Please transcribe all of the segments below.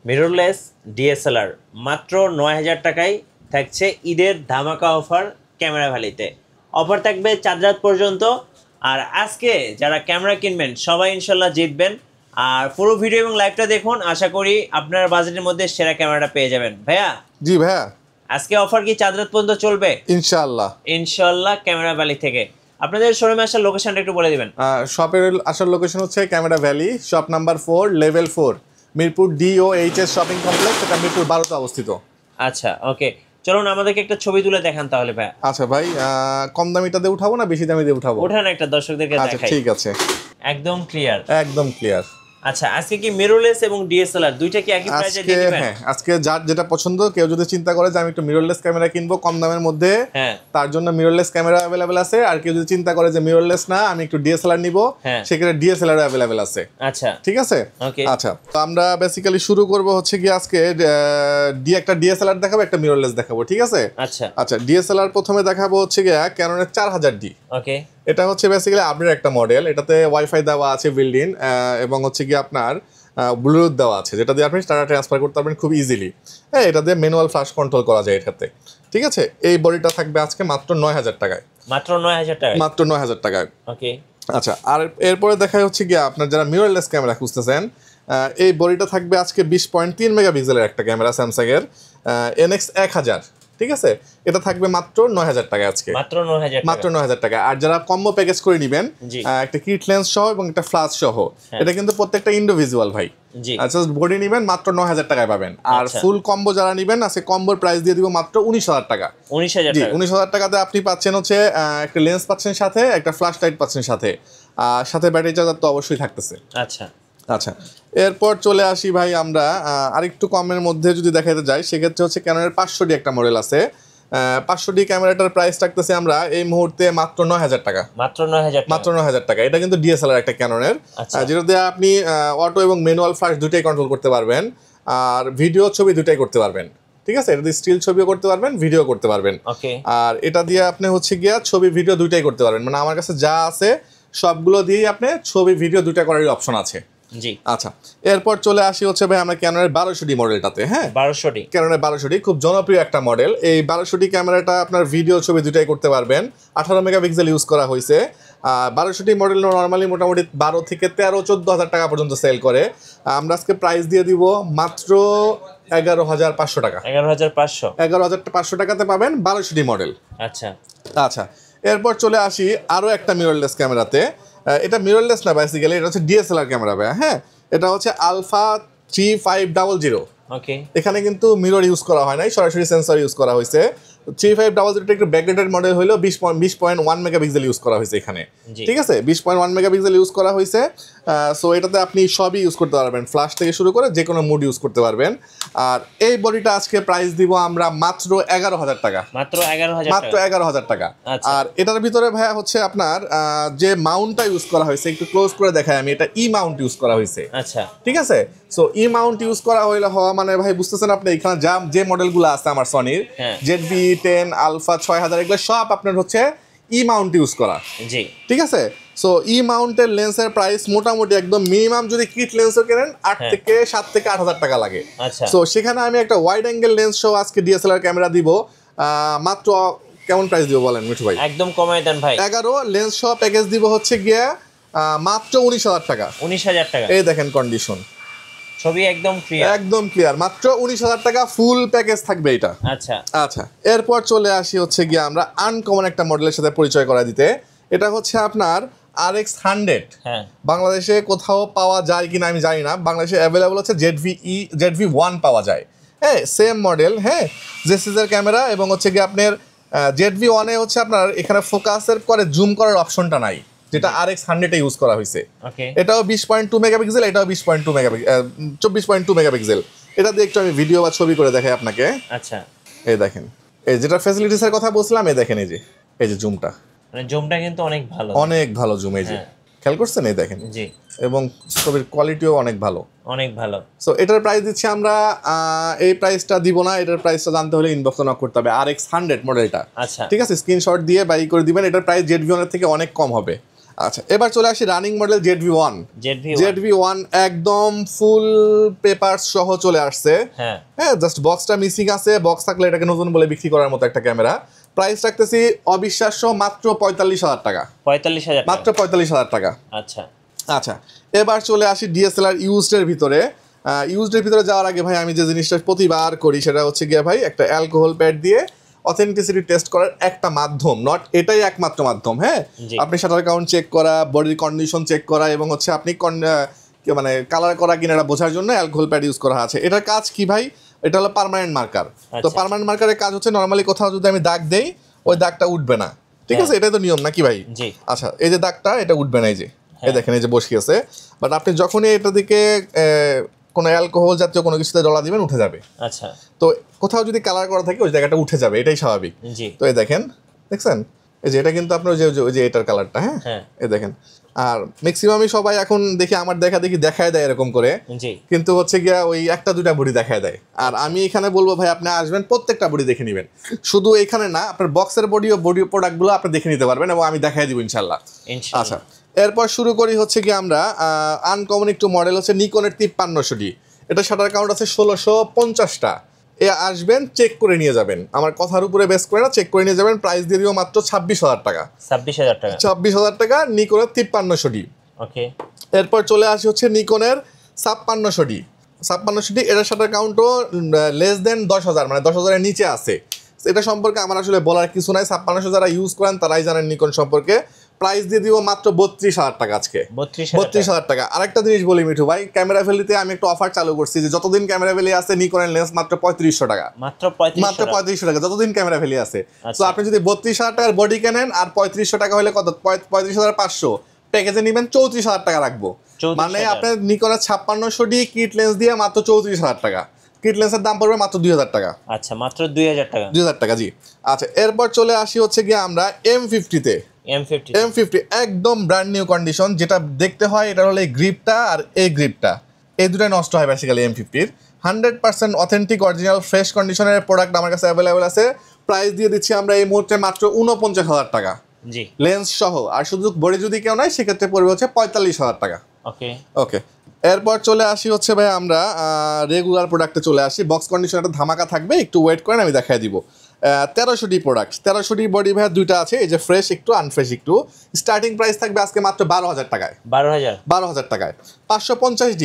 Mirrorless DSLR মাত্র ৯,০০০ টাকায় থাকছে ঈদের ধামাকা অফার ক্যামেরা ভ্যালিতে। অফার থাকবে 4 রাত পর্যন্ত। আর আজকে যারা ক্যামেরা কিনবেন সবাই ইনশাল্লাহ জিতবেন। আর পুরো ভিডিও এবং লাইভটা দেখুন, আশা করি আপনার বাজেটের মধ্যে সেরা ক্যামেরাটা পেয়ে যাবেন। ভাইয়া জি ভাইয়া, আজকে অফার কি 4 রাত পর্যন্ত চলবে? ইনশাল্লাহ ক্যামেরা ভ্যালি থেকে। আপনাদের শোরুমে আসার লোকেশনটা একটু বলে দিবেন। শপের আসার লোকেশন হচ্ছে camera valley, shop number 4, level 4, Mirpur DOHS shopping complex, এটা মিরপুর 12তে অবস্থিত। আচ্ছা, ওকে, চলুন আমাদেরকে একটা ছবি তুলে দেখান তাহলে ভাই। আচ্ছা ভাই, কম দামিটা দিয়ে উঠাবো না বেশি দামি দিয়ে উঠাবো? ওঠান, একটা দর্শকদেরকে দেখাই। আচ্ছা ঠিক আছে, একদম ক্লিয়ার, একদম ক্লিয়ার। আচ্ছা, আজকে কি মিররলেস এবং ডিএসএলআর দুইটা কি একই প্রাইসে দিয়ে দিবেন? হ্যাঁ, আজকে যার যেটা পছন্দ, কেউ যদি চিন্তা করে যে আমি একটু মিররলেস ক্যামেরা কিনবো কম দামের মধ্যে, হ্যাঁ, তার জন্য মিররলেস ক্যামেরা अवेलेबल আছে। আর কেউ যদি চিন্তা করে যে মিররলেস না, আমি একটু ডিএসএলআর নিব, সেক্ষেত্রে ডিএসএলআর अवेलेबल আছে। আচ্ছা ঠিক আছে, ওকে। আচ্ছা, তো আমরা বেসিক্যালি শুরু করব হচ্ছে কি আজকে একটা ডিএসএলআর দেখাবো, একটা মিররলেস দেখাবো। ঠিক আছে, আচ্ছা আচ্ছা, ডিএসএলআর প্রথমে দেখাবো হচ্ছে গিয়া ক্যাননের 4000D। ওকে, এটা হচ্ছে বেসিক্যালি আপডেট একটা মডেল। এটাতে ওয়াইফাই দেওয়া আছে বিল্ড ইন, এবং হচ্ছে কি আপনার ব্লুটুথ দেওয়া আছে, যেটা দিয়ে আপনি ডাটা ট্রান্সফার করতে পারবেন খুব ইজিলি। হ্যাঁ, এটা দিয়ে ম্যানুয়াল ফ্ল্যাশ কন্ট্রোল করা যায় এটাতে। ঠিক আছে, এই বডিটা থাকবে আজকে মাত্র 9000 টাকায়। মাত্র 9000 টাকায়? মাত্র 9000 টাকায়। ওকে, আচ্ছা, আর এরপরে দেখা হচ্ছে গিয়ে আপনার যারা মিররলেস ক্যামেরা খুঁজতেছেন, এই বডিটা থাকবে আজকে 20.3 মেগাপিক্সেলের একটা ক্যামেরা, স্যামসাং এর NX1000। ঠিক আছে, এটা থাকবে মাত্র 9000 টাকা আজকে। মাত্র 9000 টাকা? মাত্র 9000 টাকা। আর যারা কম্বো প্যাকেজ করে নেবেন, একটা কিট লেন্স সহ এবং একটা ফ্ল্যাশ সহ, এটা কিন্তু প্রত্যেকটা ইন্ডিভিজুয়াল ভাই। আচ্ছা, বডি নেবেন মাত্র 9000 টাকায় পাবেন। আর ফুল কম্বো যারা নেবেন, আজকে কম্বোর প্রাইস দিয়ে দিব মাত্র 19000 টাকা। 19000 টাকাতে আপনি পাচ্ছেন হচ্ছে একটা লেন্স পাচ্ছেন সাথে, একটা ফ্ল্যাশ লাইট পাচ্ছেন সাথে, আর সাথে ব্যাটারি চার্জার তো অবশ্যই থাকতেছে। আচ্ছা আচ্ছা, এরপর চলে আসি ভাই আমরা আরেকটু কমের মধ্যে যদি দেখাতে যাই, সেক্ষেত্রে হচ্ছে ক্যাননের 500D একটা মডেল আছে। 500D ক্যামেরাটার প্রাইস রাখতেছি আমরা এই মুহূর্তে মাত্র 9000 টাকা। মাত্র 9000? মাত্র 9000 টাকা। এটা কিন্তু ডিএসএলআর একটা ক্যাননের, যেটা দিয়ে আপনি অটো এবং ম্যানুয়াল ফ্ল্যাশ দুটাই কন্ট্রোল করতে পারবেন, আর ভিডিও ছবি দুটাই করতে পারবেন। ঠিক আছে, এটা দিয়ে স্টিল ছবিও করতে পারবেন, ভিডিও করতে পারবেন। আর এটা দিয়ে আপনি হচ্ছে গিয়া ছবি ভিডিও দুটাই করতে পারবেন। মানে আমার কাছে যা আছে সবগুলো দিয়েই আপনি ছবি ভিডিও দুটা করারই অপশন আছে। জি, আচ্ছা, এরপর চলে আসি হচ্ছে ভাই আমরা ক্যাননের 1200D মডেলটাতে। হ্যাঁ, 1200D, ক্যাননের 1200D খুব জনপ্রিয় একটা মডেল। এই 1200D ক্যামেরাটা আপনার ভিডিও ছবি দুটাই করতে পারবেন। 18 মেগাপিক্সেল ইউজ করা হয়েছে। 1200D মডেল নর্মালি মোটামুটি 12 থেকে 13-14 হাজার টাকা পর্যন্ত সেল করে। আমরা আজকে প্রাইস দিয়ে দিব মাত্র 11500 টাকা। 11500 টাকাতে পাবেন 1200D মডেল। আচ্ছা আচ্ছা, এরপর চলে আসি আরও একটা মিররলেস ক্যামেরাতে। এটা মিররলেস না, বেসিক্যালি এটা হচ্ছে ডিএসএলআর ক্যামেরা ভাই। হ্যাঁ, এটা হচ্ছে আলফা 3500। ওকে, এখানে কিন্তু মিরর ইউজ করা হয় নাই, সরাসরি সেন্সর ইউজ করা হয়েছে। 3500 একটু ব্যাকডেটেড মডেল হলো, 20.1 মেগাপিক্সেল ইউজ করা হয়েছে এখানে। ঠিক আছে, 20.1 মেগাপিক্সেল ইউজ করা হয়েছে। সো এটাতে আপনি সবই ইউজ করতে পারবেন, ফ্ল্যাশ থেকে শুরু করে যে কোনো মুড ইউজ করতে পারবেন। আর এই বডিটা আজকে প্রাইস দিব আমরা মাত্র 11000 টাকা। মাত্র 11000 টাকা। আর এটার ভিতরে ভাইয়া হচ্ছে আপনার যে মাউন্টটা ইউজ করা হয়েছে, একটু ক্লোজ করে দেখাই আমি, এটা ই মাউন্ট ইউজ করা হয়েছে। আচ্ছা, ঠিক আছে, সো ই মাউন্ট ইউজ করা হওয়া মানে ভাই বুঝতেছেন আপনি, এখানে যে মডেলগুলো আছে আমার সনির ZV-10 আলফা 6000, এগুলো সব আপনার হচ্ছে ই মাউন্ট ইউজ করা। জি, ঠিক আছে। সো ই মাউন্টের লেন্সের প্রাইস মোটামুটি একদম মিনিমাম যদি কিট লেন্সও কেনেন 7 থেকে 8000 টাকা লাগে। সো সেখানে আমি একটা ওয়াইড অ্যাঙ্গেল লেন্স সহ আজকে ডিএসএলআর ক্যামেরা দিব মাত্র, কেমন প্রাইস দিব বলেন মিঠু ভাই? একদম কমাই দেন ভাই। 11 লেন্স সহ প্যাকেজ দিব হচ্ছে গিয়া মাত্র 19000 টাকা। 19000 টাকা, এই দেখেন কন্ডিশন, ছবি একদম ক্লিয়ার। মাত্র 19000 টাকা ফুল প্যাকেজ থাকবে এটা। আচ্ছা আচ্ছা, এরপর চলে আসি হচ্ছে গিয়ে আমরা আনকমন একটা মডেলের সাথে পরিচয় করা দিতে। এটা হচ্ছে আপনার RX100। বাংলাদেশে কোথাও পাওয়া যায় কিনা আমি জানি না, বাংলাদেশে অ্যাভেলেবল হচ্ছে ZV-1 পাওয়া যায়। হ্যাঁ, সেম মডেল। হ্যাঁ, জেসিজের ক্যামেরা, এবং হচ্ছে গিয়ে আপনার ZV-1 এ হচ্ছে আপনার এখানে ফোকাসের করে জুম করার অপশনটা নাই, যেটা RX100 এ ইউজ করা হয়েছে। এটাও 20.2 মেগাপিক্সেল, এটাও 24.2 মেগাপিক্সেল। এটা দিয়ে একটু আমি ভিডিও বা ছবি করে দেখাই আপনাকে। আচ্ছা, এই দেখেন, এই যেটা ফ্যাসিলিটিসের কথা বলছিলাম, এই দেখেন, এই যে জুমটা, মানে জুমটা কিন্তু অনেক ভালো জুম। এই যে খেয়াল করছেন, এই দেখেন। জি, এবং ছবির কোয়ালিটিও অনেক ভালো। সো এটার প্রাইস দিচ্ছি আমরা, এই প্রাইসটা দিব না, এটার প্রাইসটা জানতে হলে ইনবক্সে নক করতে হবে। RX100 মডেলটা। আচ্ছা, ঠিক আছে, স্ক্রিনশট দিয়ে বাই করে দিবেন। এটার প্রাইস ZV-1 এর থেকে অনেক কম হবে। আচ্ছা এবার চলে আসি রানিং মডেল ZV-1 ZV-1 একদম ফুল পেপারস সহ চলে আসছে। হ্যাঁ জাস্ট বক্সটা মিসিং আছে, বক্স থাকলে এটাকে নতুন বলে বিক্রি করার মতো একটা ক্যামেরা। প্রাইস রাখতেছি অবিশ্বাস্য মাত্র 45,000 টাকা। 45,000 মাত্র 45,000 টাকা। আচ্ছা আচ্ছা এবার চলে আসি DSLR ইউজডের ভিতরে। ইউজডের ভিতরে যাওয়ার আগে ভাই আমি যে জিনিসটা প্রতিবার করি সেটা হচ্ছে গিয়ে ভাই একটা অ্যালকোহল প্যাড দিয়ে অথেন্টিসিটি টেস্ট করার একটা মাধ্যম, নট এটাই একমাত্র মাধ্যম। হ্যাঁ আপনি শাটার কাউন্ট চেক করা, বডির কন্ডিশন চেক করা এবং হচ্ছে আপনি মানে কালার করা কিনা এটা বোঝার জন্য অ্যালকোহল প্যাড ইউজ করা আছে। এটার কাজ কি ভাই? এটা হলো পার্মানেন্ট মার্কার। তো পার্মানেন্ট মার্কারের কাজ হচ্ছে নর্মালি কোথাও যদি আমি দাগ দেই ওই দাগটা উঠবে না, ঠিক আছে? এটাই তো নিয়ম নাকি ভাই? আচ্ছা এই যে দাগটা এটা উঠবে না, এই যে এই দেখেন এই যে বসে আছে, বাট আপনি যখনই এটা দিকে কোনো অ্যালকোহল জাতীয় কোনো কিছুতে ডলা দিবেন উঠে যাবে। আচ্ছা তো কোথাও যদি কালার করা থাকে ওই জায়গাটা উঠে যাবে, এটাই স্বাভাবিক। তো এই দেখেন দেখছেন এই যে এটা কিন্তু আপনার ওই যে এটার কালারটা, হ্যাঁ এই দেখেন। আর ম্যাক্সিমামই সবাই এখন দেখি আমার দেখায় দেয় এরকম করে, কিন্তু হচ্ছে গিয়া ওই একটা দুটা বডি দেখায় দেয়। আর আমি এখানে বলবো ভাই আপনি আসবেন প্রত্যেকটা বডি দেখে নেবেন, শুধু এখানে না আপনার বক্সের বডি ও বডি প্রোডাক্টগুলো আপনি দেখে নিতে পারবেন এবং আমি দেখাই দিব ইনশাল্লাহ। আচ্ছা এরপর শুরু করি হচ্ছে কি আমরা আনকমন একটু মডেল হচ্ছে নিকনের 5300D। এটা শাটার কাউন্ট আছে 1650টা। এ আসবেন চেক করে নিয়ে যাবেন, আমার কথার উপরে বেস করে না, চেক করে নিয়ে যাবেন। প্রাইস দিয়ে দিব মাত্র 26,000 টাকা। 26,000 টাকা নিকনের 5300D। ওকে এরপর চলে আসি হচ্ছে নিকনের 5600D। এটার শাটার কাউন্টও লেস দেন 10,000, মানে 10,000-এর নিচে আছে। এটা সম্পর্কে আমার আসলে বলার কিছু নাই, 5600 যারা ইউজ করেন তারাই জানেন নিকন সম্পর্কে। প্রাইস দিয়ে দিব মাত্র 32,000 টাকা আজকে। 32,000 টাকা। আরেকটা জিনিস বলি মিঠু ভাই, ক্যামেরা ভ্যালিতে আমি একটা অফার চালু করছি যে যতদিন ক্যামেরা ভ্যালি আছে নিকনের লেন্স মাত্র 3500 টাকা। মাত্র 3500 টাকা যতদিন ক্যামেরা ভ্যালি আছে। তো আপনি যদি 32,000 টাকার বডি কেনেন আর 3500 টাকা হলে কত? 35,500 প্যাকেজে নেবেন 34,000 টাকা রাখবো। মানে আপনার নিকনের 5600D কিট লেন্স দিয়ে মাত্র 34,000 টাকা। কিট লেন্সের দাম পড়বে মাত্র 2,000 টাকা। আচ্ছা মাত্র 2,000 টাকা। 2,000 টাকা জি। আচ্ছা এরপর চলে আসি হচ্ছে গিয়ে আমরা M50-তে। M50 একদম ব্র্যান্ড নিউ কন্ডিশন। যেটা দেখতে হয় এটা হলো এই গ্রিপটা আর এই গ্রিপটা, এই দুটাই নষ্ট হয় বেসিক্যালি M50-র। 100% অথেন্টিক অরিজিনাল ফ্রেশ কন্ডিশনের প্রোডাক্ট আমার কাছে অ্যাভেলেবেল আছে। প্রাইস দিয়ে দিচ্ছি আমরা এই মুহূর্তে মাত্র 49,000 টাকা লেন্স সহ। আর শুধু বডি যদি কেউ নাই সেক্ষেত্রে পড়বে হচ্ছে 45,000 টাকা। ওকে এরপর চলে আসি হচ্ছে ভাই আমরা রেগুলার প্রোডাক্টে চলে আসি। বক্স কন্ডিশন একটা ধামাকা থাকবে, একটু ওয়েট করেন আমি দেখাই দিব। 1300D product. 1300D বডি ভাই দুইটা আছে, এই যে ফ্রেশ একটু আনফ্রেশ একটু। স্টার্টিং প্রাইস থাকবে আজকে মাত্র 12,000 টাকায়। 12,000 টাকায়। 550D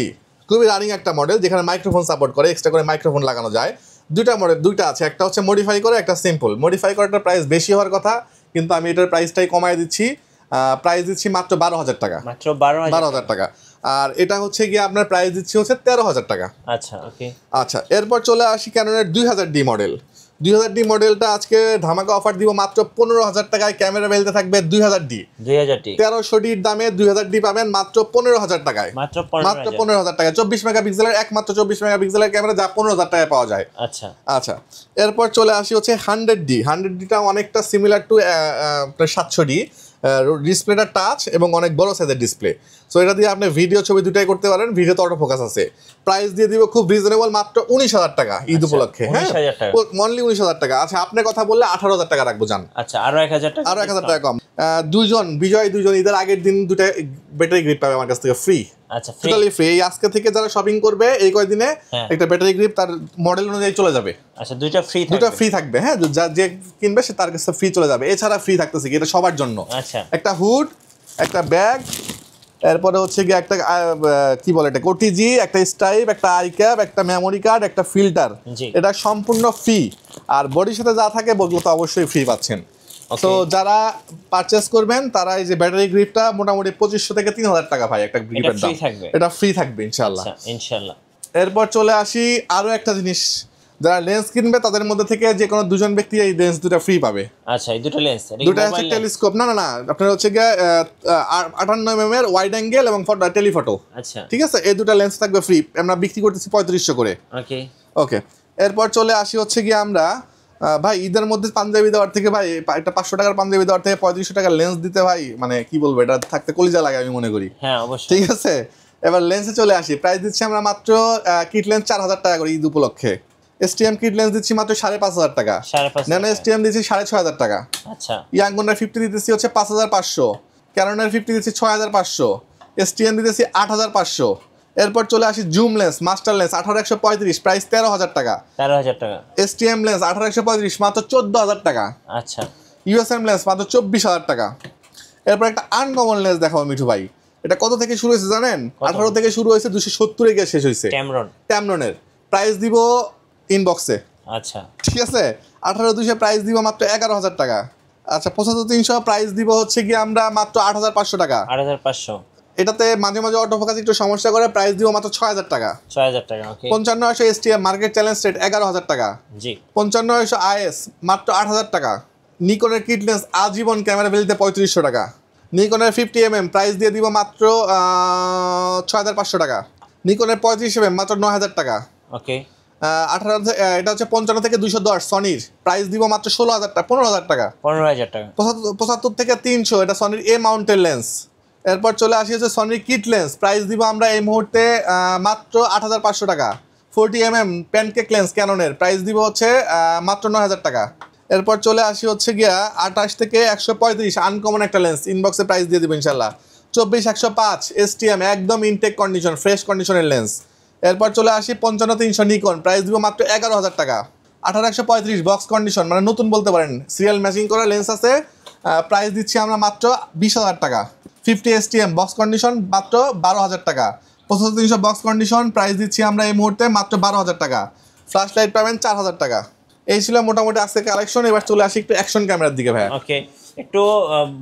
খুবই রানিং একটা মডেল যেখানে মাইক্রোফোন সাপোর্ট করে, এক্সট্রা করে মাইক্রোফোন লাগানো যায়। দুইটা মডেল দুইটা আছে, একটা হচ্ছে মডিফাই করে, একটা সিম্পল। মডিফাই করাটার প্রাইস বেশি হওয়ার কথা কিন্তু আমি এটার প্রাইসটাই কমায় দিচ্ছি। প্রাইস দিচ্ছি মাত্র 12,000 টাকা। মাত্র 12,000 টাকা। আর এটা হচ্ছে গিয়ে আপনার প্রাইস দিচ্ছি হচ্ছে 13,000 টাকা। আচ্ছা ওকে। আচ্ছা এরপর চলে আসি ক্যাননের 2000D মডেল। 2000D মডেলটা আজকে ধামাকা অফার দিব মাত্র 15,000 টাকায়। ক্যামেরা ভ্যালিতে থাকবে 2000D। 1300Dর দামে 2000D পাবেন মাত্র 15,000 টাকায়। মাত্র 15,000 টাকায়। 24 মেগাপিক্সেলের একমাত্র 24 মেগাপিক্সেলের ক্যামেরা যা 15,000 টাকায় পাওয়া যায়। আচ্ছা আচ্ছা এরপর চলে আসি হচ্ছে 100D। 100Dটা অনেকটা সিমিলার টু 700D। ডিসপ্লেটা টাচ এবং অনেক বড় সাইজের ডিসপ্লে। সো এটা দিয়ে আপনি ভিডিও ছবি দুটাই করতে পারেন, ভিডিওতে অটো ফোকাস আছে। প্রাইস দিয়ে দিব খুব রিজনেবল মাত্র 19,000 টাকা ঈদ উপলক্ষে। হ্যাঁ অনলি 19,000 টাকা। আচ্ছা আপনার কথা বললে 18,000 টাকা রাখবো জান। আচ্ছা আরো 1,000 টাকা, আরো 1,000 টাকা কম। বিজয় দুইজন ঈদের আগের দিন দুটা ব্যাটারি গ্রিপ পাবে আমার কাছ থেকে ফ্রি। আচ্ছা টোটালি ফ্রি। এই আজকে থেকে যারা শপিং করবে এই কয়দিনে একটা ব্যাটারি গ্রিপ তার মডেল অনুযায়ী চলে যাবে। আচ্ছা দুইটা ফ্রি থাকবে। হ্যাঁ যে কিনবে সে তার কাছে ফ্রি চলে যাবে। এছাড়া ফ্রি থাকতেছে কি এটা সবার জন্য। আচ্ছা একটা হুড, একটা ব্যাগ, এরপরে হচ্ছে গিয়ে একটা কি বলে এটা ওটিজি, একটা স্টাইপ, একটা আই ক্যাপ, একটা মেমোরি কার্ড, একটা ফিল্টার। এটা সম্পূর্ণ ফ্রি। আর বডির সাথে যা থাকে বলগুলো তো অবশ্যই ফ্রি পাচ্ছেন। তো যারা পারচেস করবেন তারা এই যে ব্যাটারি গ্রিপটা মোটামুটি 2,500 থেকে 3,000 টাকা ভাই একটা গ্রিপের দাম। এটা ফ্রি থাকবে ইনশাআল্লাহ। এরপর চলে আসি আরো একটা জিনিস, যারা লেন্স কিনবে তাদের মধ্যে থেকে যে কোনো দুজন ব্যক্তি এই লেন্স দুটো ফ্রি পাবে। আচ্ছা এই দুটো লেন্স দুটো আছে টেলিস্কোপ, না আপনার হচ্ছে গিয়ে 58mm এর ওয়াইড অ্যাঙ্গেল এবং টেলিফটো। আচ্ছা ঠিক আছে এই দুটো লেন্স থাকবে ফ্রি। আমরা বিক্রি করতেছি 3500 করে। ওকে ওকে এরপর চলে আসি হচ্ছে গিয়ে আমরা ভাই ঈদের মধ্যে পাঞ্জাবি দেওয়ার থেকে ভাই একটা 500 টাকার পাঞ্জাবি দেওয়ার থেকে 3500 টাকার লেন্স দিতে ভাই মানে কি বলবো এটা থাকতে কলিজা লাগে আমি মনে করি। হ্যাঁ অবশ্যই ঠিক আছে। এবার লেন্সে চলে আসি। প্রাইস দিচ্ছি আমরা মাত্র কিট লেন্স 4,000 টাকা করে ঈদ উপলক্ষে। STM কিট লেন্স দিচ্ছি মাত্র 5,500 টাকা। ন্যানো STM দিচ্ছি 6,500 টাকা। আচ্ছা ইয়াংগুনার 50 দিতেছি হচ্ছে 5,500। ক্যাননের 50 দিচ্ছি 6500, STM দিতেছি 8500। এরপর চলে আসি zoom lens master lens 18135, price 13000 টাকা। 13000 টাকা। STM লেন্স 18135 মাত্র 14000 টাকা। আচ্ছা। USM লেন্স মাত্র 24000 টাকা। এরপর একটা আনকমন লেন্স দেখাবো মিঠু ভাই, এটা কত থেকে শুরু হয়েছে জানেন? 18 থেকে শুরু হয়েছে, 270 গিয়ে শেষ হয়েছে। ট্যামরনের প্রাইস দিব ইনবক্সে। আচ্ছা ঠিক আছে, 18200 প্রাইস দিব মাত্র 11000 টাকা। আচ্ছা 75300 প্রাইস দিব হচ্ছে কি আমরা মাত্র 8500 টাকা। 8500। এটাতে মাঝে মাঝে অটোফোকাস একটু সমস্যা করে, প্রাইস দিব মাত্র 6000 টাকা। 6000 টাকা। ওকে। 5500 STM মার্কেট চ্যালেঞ্জ রেট 11000 টাকা। জি। 5500 IS মাত্র 8000 টাকা। নিকনের কিট লেন্স আজীবন ক্যামেরা ভ্যালিতে 3500 টাকা। নিকনের 50mm প্রাইস দিয়ে দিব মাত্র 6500 টাকা। নিকনের 35mm মাত্র 9000 টাকা। ওকে। 18 এটা হচ্ছে 55 থেকে 210 সনির, প্রাইস দিব মাত্র 16000 টাকা, 15000 টাকা। 15000 টাকা। 75 থেকে 300 এটা সনির A মাউন্টেড লেন্স। এরপর চলে আসি হচ্ছে সনির কিট লেন্স, প্রাইস দিব আমরা এই মুহূর্তে মাত্র 8500 টাকা। 40mm প্যানকেক লেন্স ক্যাননের, প্রাইস দিব হচ্ছে মাত্র 9000 টাকা। এরপর চলে আসি হচ্ছে গিয়া 28 থেকে 135 আনকমন একটা লেন্স, ইনবক্সে প্রাইস দিয়ে দিব ইনশাল্লাহ। 24-105 STM একদম ইনটেক কন্ডিশন ফ্রেশ কন্ডিশনের লেন্স। এরপর চলে আসি 55300 নিকন, প্রাইস দিব মাত্র 11000 টাকা। 18135 বক্স কন্ডিশন মানে নতুন বলতে পারেন, সিরিয়াল ম্যাচিং করা লেন্স আছে, প্রাইস দিচ্ছি আমরা মাত্র 20000 টাকা। 50 STM বক্স কন্ডিশন মাত্র 12000 টাকা। 75300 বক্স কন্ডিশন, প্রাইস দিচ্ছি আমরা এই মুহূর্তে মাত্র 12000 টাকা। ফ্ল্যাশ লাইট পাবেন 4000 টাকা। এই ছিল মোটামুটি আজকে কালেকশন। এবার চলে আসি একটু অ্যাকশন ক্যামেরার দিকে ভাই। ওকে, একটু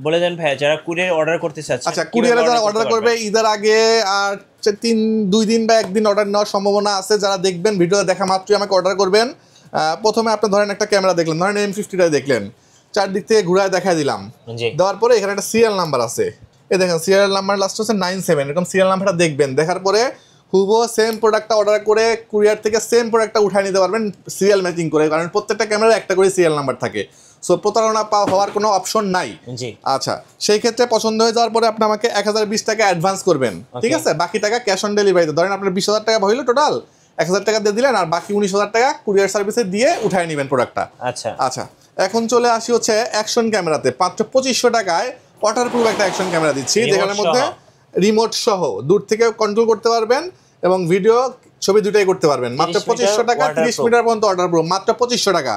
বলে দেন ভাই, যারা কুরিয়ার অর্ডার করতে চাচ্ছে। আচ্ছা, কুরিয়ারে যারা অর্ডার করবে ঈদের আগে আর 2 দিন বা 1 দিন অর্ডার নেওয়ার সম্ভাবনা আছে। যারা দেখবেন ভিডিও দেখা মাত্রই আমাকে অর্ডার করবেন। প্রথমে আপনি ধরেন একটা ক্যামেরা দেখলেন, ধরেন M50টা দেখলেন, চারদিক থেকে ঘুরায় দেখাই দিলাম। দেওয়ার পরে এখানে একটা সিরিয়াল নাম্বার আছে, এই দেখেন সিরিয়াল নাম্বার লাস্ট হচ্ছে 97, এরকম সিরিয়াল নাম্বারটা দেখবেন। দেখার পরে হুবহু সেম প্রোডাক্টটা অর্ডার করে কুরিয়ার থেকে সেম প্রোডাক্টটা উঠায় নিতে পারবেন সিরিয়াল ম্যাচিং করে, কারণ প্রত্যেকটা ক্যামেরা একটা করে সিরিয়াল নাম্বার থাকে। সো প্রতারণা হওয়ার কোনো অপশন নাই। আচ্ছা, সেই ক্ষেত্রে পছন্দ হয়ে যাওয়ার পরে আপনি আমাকে 1020 টাকা অ্যাডভান্স করবেন, ঠিক আছে? বাকি টাকা ক্যাশ অন ডেলিভারিতে, ধরেন আপনার 20000 টাকা হইলো টোটাল, 1000 টাকা দিয়ে দিলেন, আর বাকি 19000 টাকা কুরিয়ার সার্ভিসে দিয়ে উঠায় নেবেন প্রোডাক্টটা। আচ্ছা আচ্ছা, এখন চলে আসি হচ্ছে অ্যাকশন ক্যামেরাতে। মাত্র 2500 টাকায় ওয়াটারপ্রুফ একটা অ্যাকশন ক্যামেরা দিচ্ছি, যেখানের মধ্যে রিমোট সহ দূর থেকে কন্ট্রোল করতে পারবেন এবং ভিডিও ছবি দুটাই করতে পারবেন। মাত্র 2500 টাকা, 30 মিটার পর্যন্ত ওয়াটারপ্রুফ, মাত্র 2500 টাকা।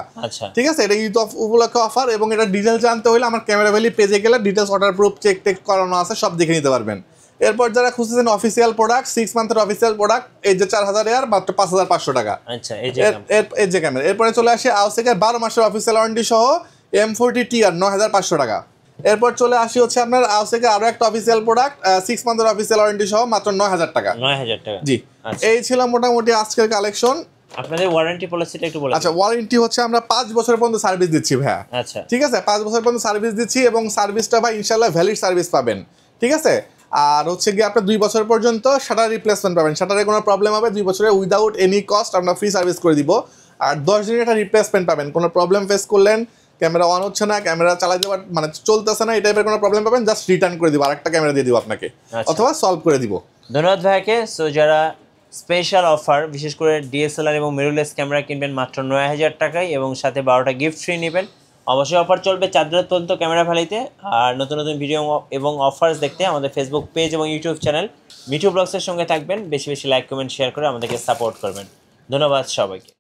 ঠিক আছে, এটা ঈদ উপলক্ষে অফার। এবং এটা ডিটেলস জানতে হলে আমার ক্যামেরা ভ্যালি পেজে গেলে ডিটেলস ওয়াটারপ্রুফ চেক করানো আছে, সব দেখে নিতে পারবেন। এরপর যারা খুঁজতেছেন অফিসিয়াল প্রোডাক্ট, 6 মান্থের অফিসিয়াল প্রোডাক্ট, এই যে 4000 এর মাত্র 5500 টাকা। আচ্ছা, এই যে ক্যামেরা। এরপরে চলে আসি আউসেকের 12 মাসের অফিসিয়াল ওয়ারেন্টি সহ M40 TR 9500 টাকা। এরপর চলে আসি হচ্ছে আপনার আউসেকে আরো একটা অফিসিয়াল প্রোডাক্ট, 6 মান্থের অফিসিয়াল ওয়ারেন্টি সহ মাত্র 9000 টাকা। 9000 টাকা। জি, এই ছিল মোটামুটি আজকের কালেকশন। আপনাদের ওয়ারেন্টি পলিসিটা একটু বলুন। আচ্ছা, ওয়ারেন্টি হচ্ছে আমরা 5 বছর পর্যন্ত সার্ভিস দিচ্ছি ভাইয়া। আচ্ছা, ঠিক আছে, 5 বছর পর্যন্ত সার্ভিস দিচ্ছি এবং সার্ভিসটা ভাই ইনশাআল্লাহ ভ্যালিড সার্ভিস পাবেন। ঠিক আছে, আর হচ্ছে গিয়ে আপনার 2 বছর পর্যন্ত শাটার রিপ্লেসমেন্ট পাবেন। শাটারে কোনো প্রবলেম হবে 2 বছরে উইদাউট এনি কস্ট আমরা ফ্রি সার্ভিস করে দিব। আর 10 দিনের একটা রিপ্লেসমেন্ট পাবেন। কোনো প্রবলেম ফেস করলেন, ক্যামেরা অন হচ্ছে না, ক্যামেরা চালাতে মানে চলতেছে না, এই টাইপের কোনো প্রবলেম পাবেন, জাস্ট রিটার্ন করে দিব, আরেকটা ক্যামেরা দিয়ে দিব আপনাকে, অথবা সলভ করে দিব। ধন্যবাদ ভাইকে। সো যারা স্পেশাল অফার, বিশেষ করে DSLR এবং মিররলেস ক্যামেরা কিনবেন মাত্র 9000 টাকায় এবং সাথে 12টা গিফট ফ্রি নেবেন, অবশ্যই অফার চলবে চাঁদরাত পর্যন্ত ক্যামেরা ভ্যালিতে। আর নতুন নতুন ভিডিও এবং অফার্স দেখতে আমাদের ফেসবুক পেজ এবং ইউটিউব চ্যানেল মিঠু ব্লগসের সঙ্গে থাকবেন। বেশি বেশি লাইক, কমেন্ট, শেয়ার করে আমাদেরকে সাপোর্ট করবেন। ধন্যবাদ সবাইকে।